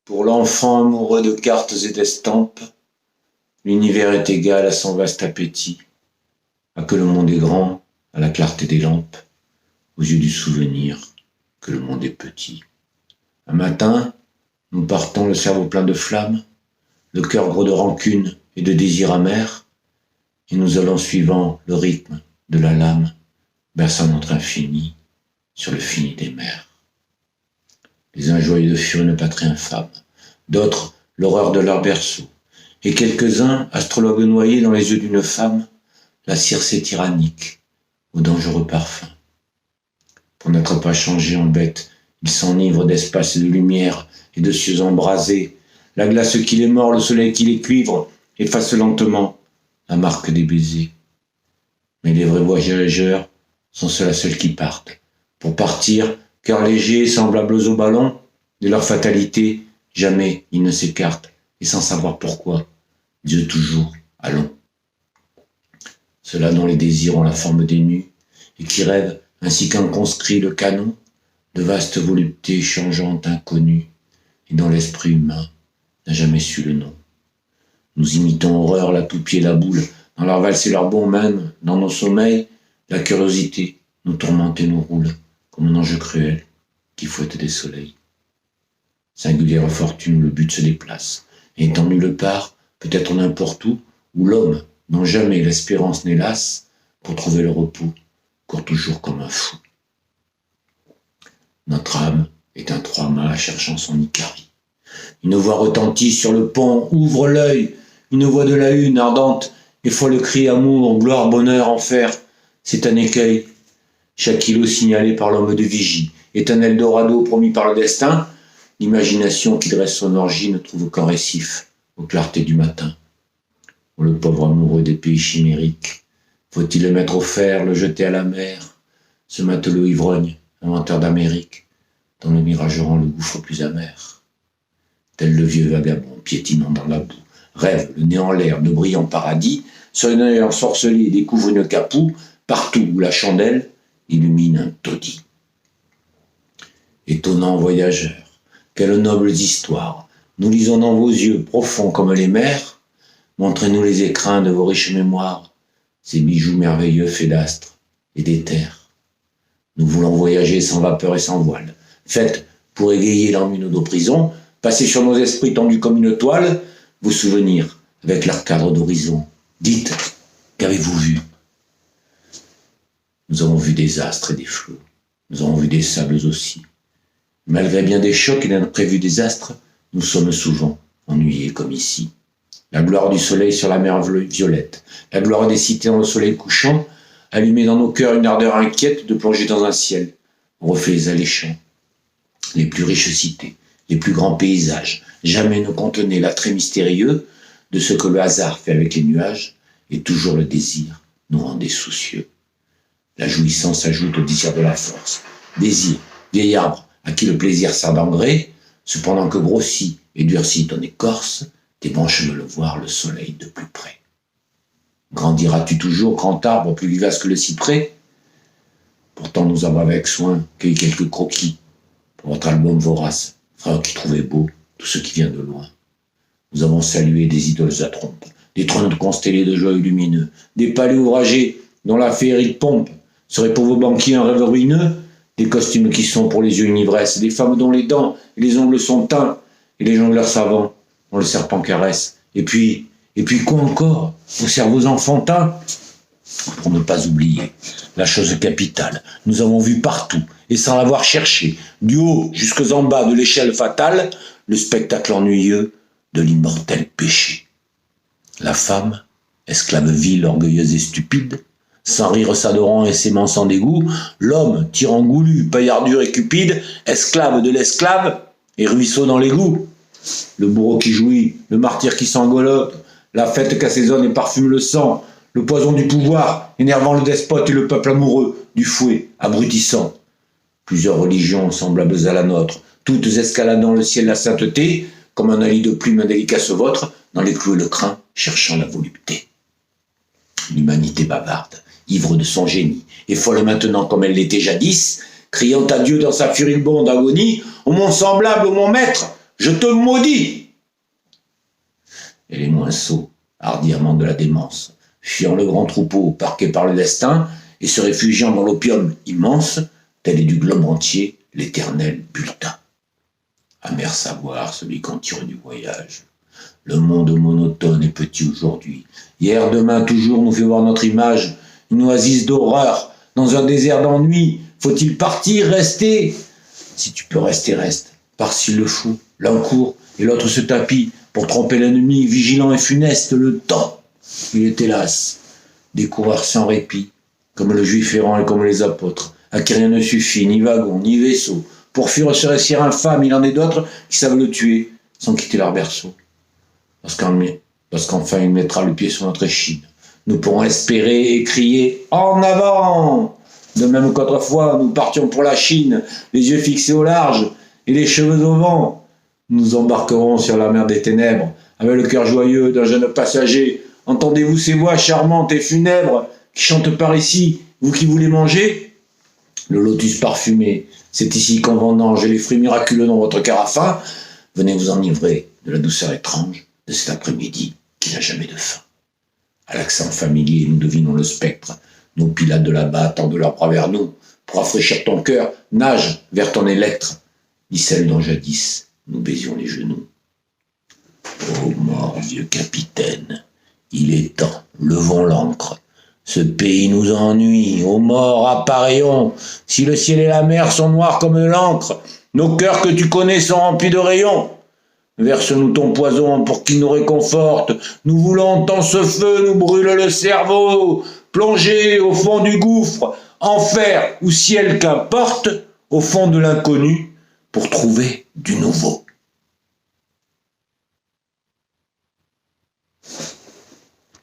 Pour l'enfant amoureux de cartes et d'estampes, l'univers est égal à son vaste appétit, à que le monde est grand, à la clarté des lampes, aux yeux du souvenir, que le monde est petit. Un matin, nous partons le cerveau plein de flammes, le cœur gros de rancune et de désirs amers, et nous allons suivant le rythme de la lame, berçant notre infini sur le fini des mers. Les uns joyeux de fuir une patrie infâme, d'autres l'horreur de leur berceau, et quelques-uns, astrologues noyés dans les yeux d'une femme, la Circé tyrannique, au dangereux parfum. Pour n'être pas changé en bête, ils s'enivrent d'espace et de lumière et de cieux embrasés. La glace qui les mord, le soleil qui les cuivre, efface lentement la marque des baisers. Mais les vrais voyageurs sont ceux-là qui partent. Pour partir, cœur léger, semblables aux ballons, de leur fatalité, jamais ils ne s'écartent, et sans savoir pourquoi, Dieu toujours, allons. Ceux-là dont les désirs ont la forme des nus, et qui rêvent, ainsi qu'un conscrit le canon, de vastes voluptés changeantes inconnues, et dont l'esprit humain n'a jamais su le nom. Nous imitons horreur la toupie et la boule, dans leur valse et leur bond même, dans nos sommeils, la curiosité nous tourmente et nous roule, comme un ange cruel qui fouette des soleils. Singulière fortune, le but se déplace, et étant nulle part, peut-être n'importe où l'homme, dont jamais l'espérance n'est lasse, pour trouver le repos, court toujours comme un fou. Notre âme est un trois-mâts cherchant son Icarie. Une voix retentit sur le pont, ouvre l'œil, une voix de la lune ardente, et folle cri amour, gloire, bonheur, enfer, c'est un écueil. Chaque îlot signalé par l'homme de vigie est un Eldorado promis par le destin. L'imagination qui dresse son orgie ne trouve qu'un récif aux clartés du matin. Oh, le pauvre amoureux des pays chimériques, faut-il le mettre au fer, le jeter à la mer, ce matelot ivrogne, inventeur d'Amérique, dont le mirage rend le gouffre plus amer. Tel le vieux vagabond piétinant dans la boue, rêve le nez en l'air de brillants paradis, sur un œil ensorcelé découvre une capoue, partout où la chandelle illumine un taudis. Étonnants voyageurs, quelles nobles histoires, nous lisons dans vos yeux profonds comme les mers, montrez-nous les écrins de vos riches mémoires, ces bijoux merveilleux faits d'astres et d'éther. Nous voulons voyager sans vapeur et sans voile, faites pour égayer l'ennui de nos prisons, passer sur nos esprits tendus comme une toile, vos souvenirs avec leur cadre d'horizon. Dites, qu'avez-vous vu? Nous avons vu des astres et des flots, nous avons vu des sables aussi. Malgré bien des chocs et d'imprévus désastres, nous sommes souvent ennuyés comme ici. La gloire du soleil sur la mer violette, la gloire des cités dans le soleil couchant, allumait dans nos cœurs une ardeur inquiète de plonger dans un ciel, aux reflets alléchants. Les plus riches cités, les plus grands paysages, jamais ne contenaient l'attrait mystérieux de ce que le hasard fait avec les nuages, et toujours le désir nous rendait soucieux. La jouissance ajoute au désir de la force. Désir, vieil arbre à qui le plaisir sert d'engrais, cependant que grossit et durcit ton écorce, tes branches veulent voir le soleil de plus près. Grandiras-tu toujours, grand arbre plus vivace que le cyprès? Pourtant nous avons avec soin cueilli quelques croquis pour votre album vorace, frère qui trouvait beau tout ce qui vient de loin. Nous avons salué des idoles à trompe, des trônes constellés de joyeux lumineux, des palais ouvragés dont la féerique pompe serait pour vos banquiers un rêve ruineux, des costumes qui sont pour les yeux une ivresse, des femmes dont les dents et les ongles sont teints, et les jongleurs savants dont le serpent caresse. Et puis quoi encore? Vos cerveaux enfantins? Pour ne pas oublier la chose capitale, nous avons vu partout, et sans l'avoir cherché, du haut jusqu'aux en bas de l'échelle fatale, le spectacle ennuyeux de l'immortel péché. La femme, esclave vile, orgueilleuse et stupide, sans rire s'adorant et s'aimant sans dégoût, l'homme, tyran goulu, paillard dur et cupide, esclave de l'esclave et ruisseau dans l'égout. Le bourreau qui jouit, le martyr qui s'engolote, la fête qu'assaisonne et parfume le sang, le poison du pouvoir, énervant le despote et le peuple amoureux du fouet, abrutissant. Plusieurs religions semblables à la nôtre, toutes escaladant le ciel de la sainteté, comme un allié de plumes indélicat se vautre, dans les clous et le crin, cherchant la volupté. L'humanité bavarde, ivre de son génie, et folle maintenant comme elle l'était jadis, criant à Dieu dans sa furibonde agonie, « Ô mon semblable, ô mon maître, je te maudis !» Et les moins sots, hardis amants de la démence, fuyant le grand troupeau parqué par le destin et se réfugiant dans l'opium immense, tel est du globe entier l'éternel bulletin. Amer savoir celui qu'en tire du voyage. Le monde monotone et petit aujourd'hui. Hier, demain, toujours nous fait voir notre image, une oasis d'horreur, dans un désert d'ennui. Faut-il partir, rester? Si tu peux rester, reste. Par-ci le fou, l'un court et l'autre se tapit pour tromper l'ennemi, vigilant et funeste, le temps. Il est hélas des coureurs sans répit, comme le juif errant et comme les apôtres, à qui rien ne suffit, ni wagon, ni vaisseau. Pour fuir ce récit infâme, il en est d'autres qui savent le tuer sans quitter leur berceau. Lorsqu'enfin il mettra le pied sur notre échine, nous pourrons espérer et crier « En avant !» De même qu'autrefois, nous partions pour la Chine, les yeux fixés au large et les cheveux au vent. Nous embarquerons sur la mer des ténèbres, avec le cœur joyeux d'un jeune passager. Entendez-vous ces voix charmantes et funèbres qui chantent par ici, vous qui voulez manger? Le lotus parfumé, c'est ici qu'on vendange les fruits miraculeux dans votre carafin. Venez vous enivrer de la douceur étrange de cet après-midi qui n'a jamais de fin. À l'accent familier, nous devinons le spectre. Nos pilates de là-bas tendent leurs bras vers nous. Pour rafraîchir ton cœur, nage vers ton électre. Dit celle dont jadis nous baisions les genoux. Ô mort, vieux capitaine, il est temps, levons l'ancre. Ce pays nous ennuie, ô mort, apparions. Si le ciel et la mer sont noirs comme l'encre, nos cœurs que tu connais sont remplis de rayons. Verse-nous ton poison pour qu'il nous réconforte. Nous voulons tant ce feu nous brûle le cerveau. Plongé au fond du gouffre, enfer ou ciel qu'importe, au fond de l'inconnu, pour trouver du nouveau.